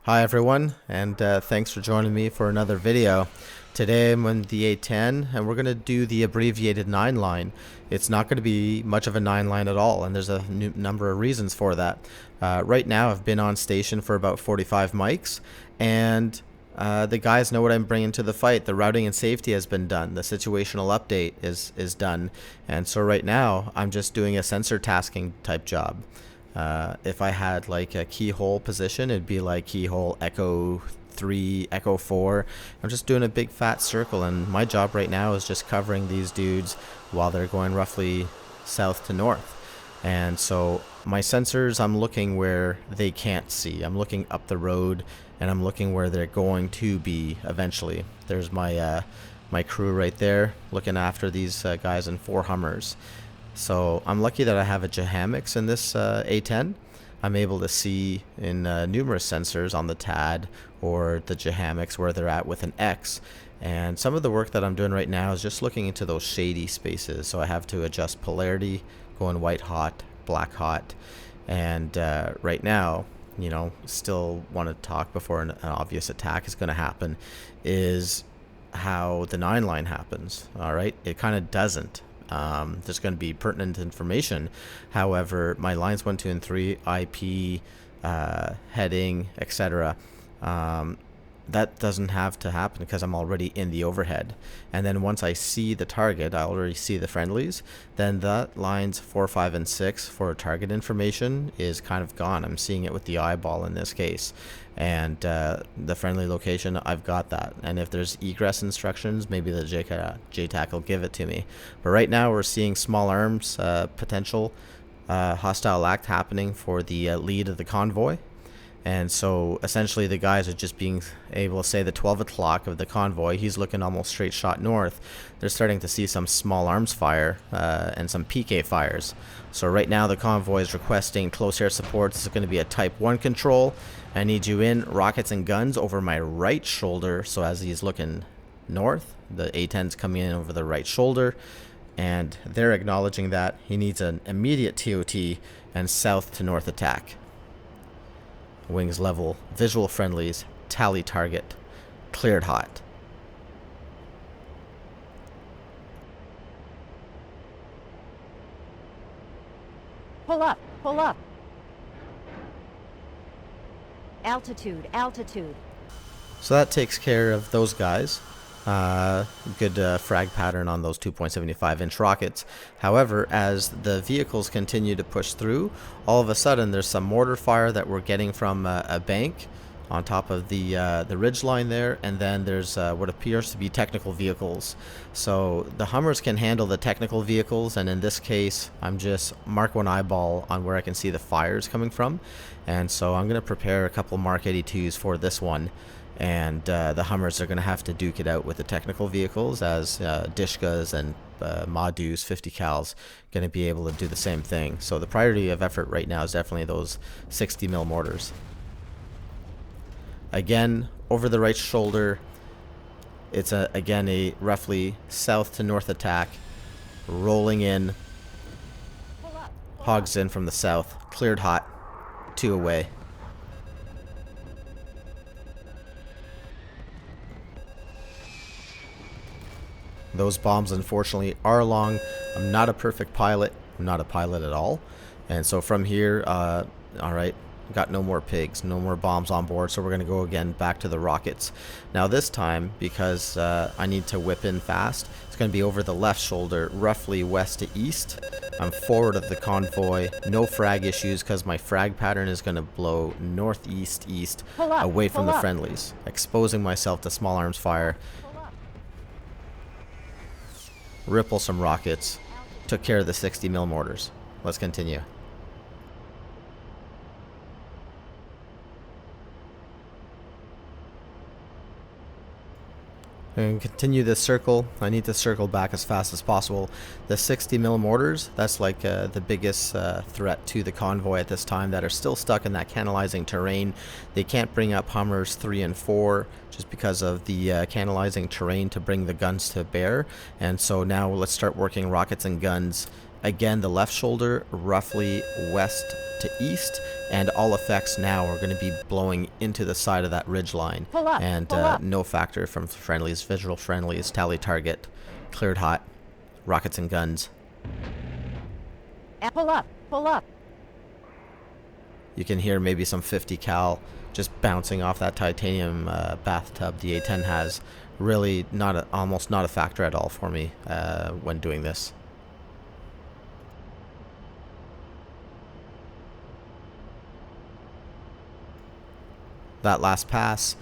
Hi everyone, and thanks for joining me for another video. Today I'm on the A10 and we're going to do the abbreviated 9 line. It's not going to be much of a 9 line at all, and there's a number of reasons for that. Right now I've been on station for about 45 mics, and the guys know what I'm bringing to the fight. The routing and safety has been done. The situational update is done. And so right now I'm just doing a sensor tasking type job. If I had like a keyhole position, it'd be like keyhole echo 3, echo 4. I'm just doing a big fat circle, and my job right now is just covering these dudes while they're going roughly south to north. And so my sensors, I'm looking where they can't see. I'm looking up the road, and I'm looking where they're going to be eventually. There's my my crew right there looking after these guys in 4 Hummers. So I'm lucky that I have a JTAC in this A10. I'm able to see in numerous sensors on the TAD or the JTAC where they're at with an X. And some of the work that I'm doing right now is just looking into those shady spaces. So I have to adjust polarity, going white hot, black hot. And right now, you know, still want to talk before an obvious attack is going to happen, is how the 9 line happens. All right, it kind of doesn't. There's going to be pertinent information. However, my lines 1, 2, and 3, IP, heading, etc., that doesn't have to happen because I'm already in the overhead. And then once I see the target, I already see the friendlies, then that lines 4, 5, and 6 for target information is kind of gone. I'm seeing it with the eyeball in this case. And the friendly location, I've got that. And if there's egress instructions, maybe the JTAC will give it to me. But right now we're seeing small arms potential hostile act happening for the lead of the convoy. And so essentially the guys are just being able to say the 12 o'clock of the convoy, he's looking almost straight shot north. They're starting to see some small arms fire and some PK fires. So right now the convoy is requesting close air support. This is going to be a type 1 control. I need you in rockets and guns over my right shoulder. So as he's looking north, the A10's coming in over the right shoulder. And they're acknowledging that he needs an immediate TOT and south to north attack. Wings level, visual friendlies, tally target, cleared hot. Pull up, pull up. Altitude, altitude. So that takes care of those guys. Good frag pattern on those 2.75 inch rockets. However, as the vehicles continue to push through, all of a sudden there's some mortar fire that we're getting from a bank on top of the ridge line there, and then there's what appears to be technical vehicles. So the Hummers can handle the technical vehicles, and in this case I'm just Mark 1 eyeball on where I can see the fires coming from, and so I'm going to prepare a couple Mark 82s for this one. And the Hummers are going to have to duke it out with the technical vehicles, as Dishkas and Madus 50 cals going to be able to do the same thing. So the priority of effort right now is definitely those 60 mil mortars. Again, over the right shoulder, it's again a roughly south to north attack, rolling in, hogs in from the south, cleared hot, 2 away. Those bombs unfortunately are long. I'm not a perfect pilot. I'm not a pilot at all. And so from here, alright, got no more pigs, no more bombs on board. So we're going to go again back to the rockets. Now this time, because I need to whip in fast, it's going to be over the left shoulder, roughly west to east. I'm forward of the convoy. No frag issues because my frag pattern is going to blow northeast east away from the friendlies, exposing myself to small arms fire. Ripple some rockets, took care of the 60 mil mortars. Let's continue. And continue this circle. I need to circle back as fast as possible. The 60 mil mortars, that's like the biggest threat to the convoy at this time, that are still stuck in that canalizing terrain. They can't bring up Hummers 3 and 4 just because of the canalizing terrain to bring the guns to bear. And so now let's start working rockets and guns Again, the left shoulder roughly west to east, and all effects now are going to be blowing into the side of that ridge line. Pull up, And pull up. no factor from friendlies, visual friendlies, tally target, cleared hot, rockets and guns. Pull up, pull up. You can hear maybe some 50 cal just bouncing off that titanium bathtub the A10 has. Really almost not a factor at all for me when doing this. That last pass,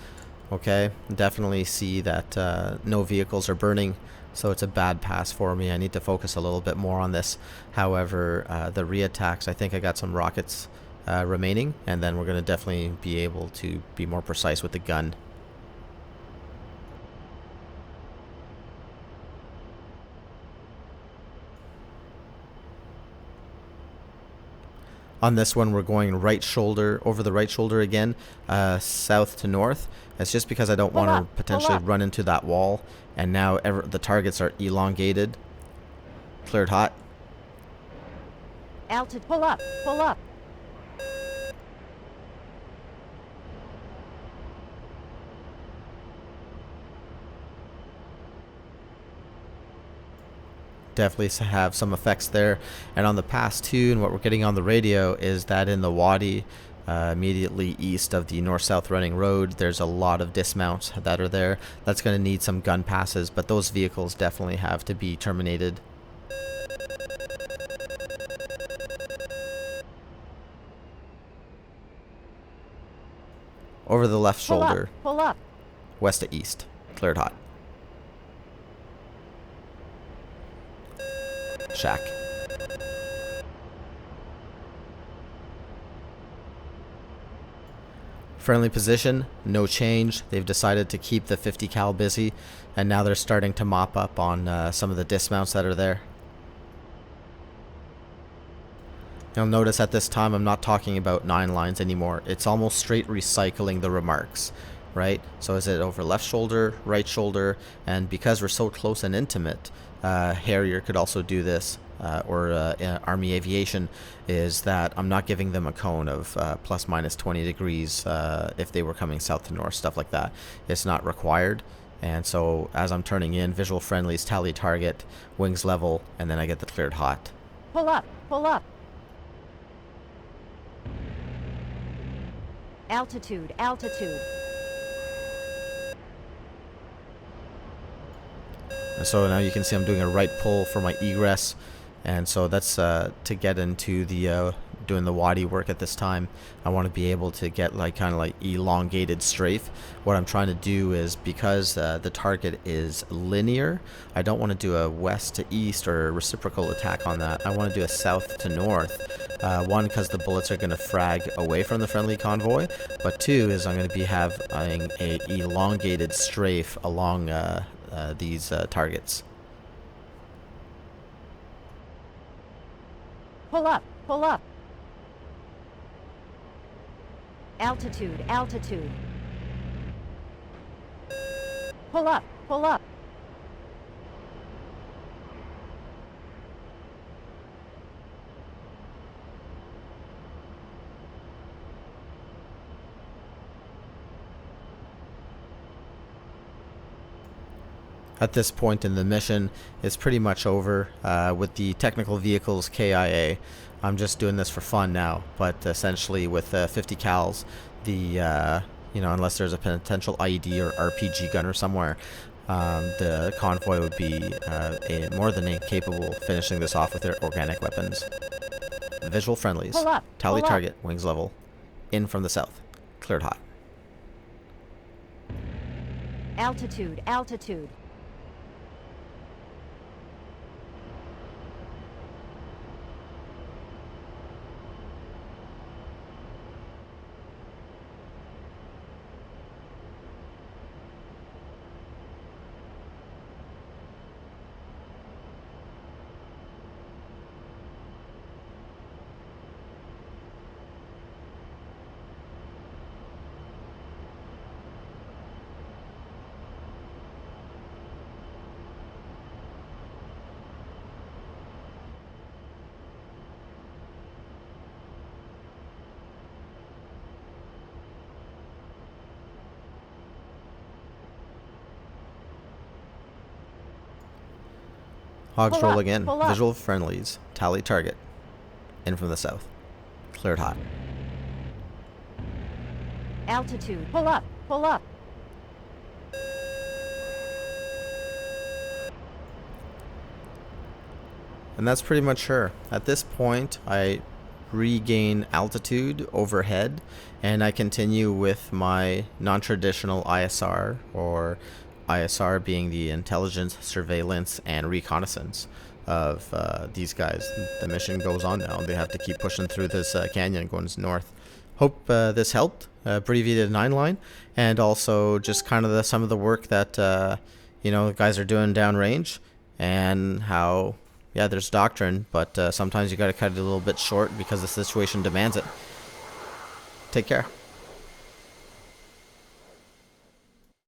okay, definitely see that no vehicles are burning, so it's a bad pass for me. I need to focus a little bit more on this. However, the re-attacks, I think I got some rockets remaining, and then we're going to definitely be able to be more precise with the gun. On this one, we're going right shoulder, over the right shoulder again, south to north. It's just because I don't want to potentially run into that wall. And now the targets are elongated. Cleared hot. Altitude, pull up, pull up. Definitely have some effects there. And on the pass too, and what we're getting on the radio is that in the Wadi, immediately east of the north-south running road, there's a lot of dismounts that are there. That's going to need some gun passes, but those vehicles definitely have to be terminated. Over the left shoulder, pull up. West to east, cleared hot. Shack. Friendly position, no change. They've decided to keep the 50 cal busy, and now they're starting to mop up on some of the dismounts that are there. You'll notice at this time I'm not talking about 9 lines anymore. It's almost straight recycling the remarks, right? So is it over left shoulder, right shoulder, and because we're so close and intimate, Harrier could also do this, or Army Aviation, is that I'm not giving them a cone of plus minus 20 degrees if they were coming south to north, stuff like that. It's not required. And so as I'm turning in, visual friendlies, tally target, wings level, and then I get the cleared hot. Pull up, pull up. Altitude, altitude. And so now you can see I'm doing a right pull for my egress, and so that's to get into the doing the Wadi work at this time. I want to be able to get like kind of like elongated strafe. What I'm trying to do is, because the target is linear, I don't want to do a west to east or a reciprocal attack on that. I want to do a south to north. One, because the bullets are going to frag away from the friendly convoy, but two is I'm going to be having a elongated strafe along these targets. Pull up, pull up. Altitude, altitude. Pull up, pull up. At this point in the mission, it's pretty much over with the technical vehicles KIA. I'm just doing this for fun now, but essentially with 50 cals, the unless there's a potential IED or RPG gunner somewhere, the convoy would be more than capable of finishing this off with their organic weapons. Visual friendlies, Pull up, tally pull up. target, wings level, in from the south, cleared hot. Altitude, altitude. Hogs Pull up, rolling in. pull up. Visual friendlies. Tally target. In from the south. Cleared hot. Altitude. Pull up. Pull up. And that's pretty much her. At this point, I regain altitude overhead, and I continue with my non-traditional ISR, or ISR being the intelligence, surveillance, and reconnaissance of these guys. The mission goes on now. They have to keep pushing through this canyon going north. Hope this helped. Abbreviated 9 line, and also just kind of some of the work that you know, guys are doing downrange, and how, yeah, there's doctrine, but sometimes you got to cut it a little bit short because the situation demands it. Take care.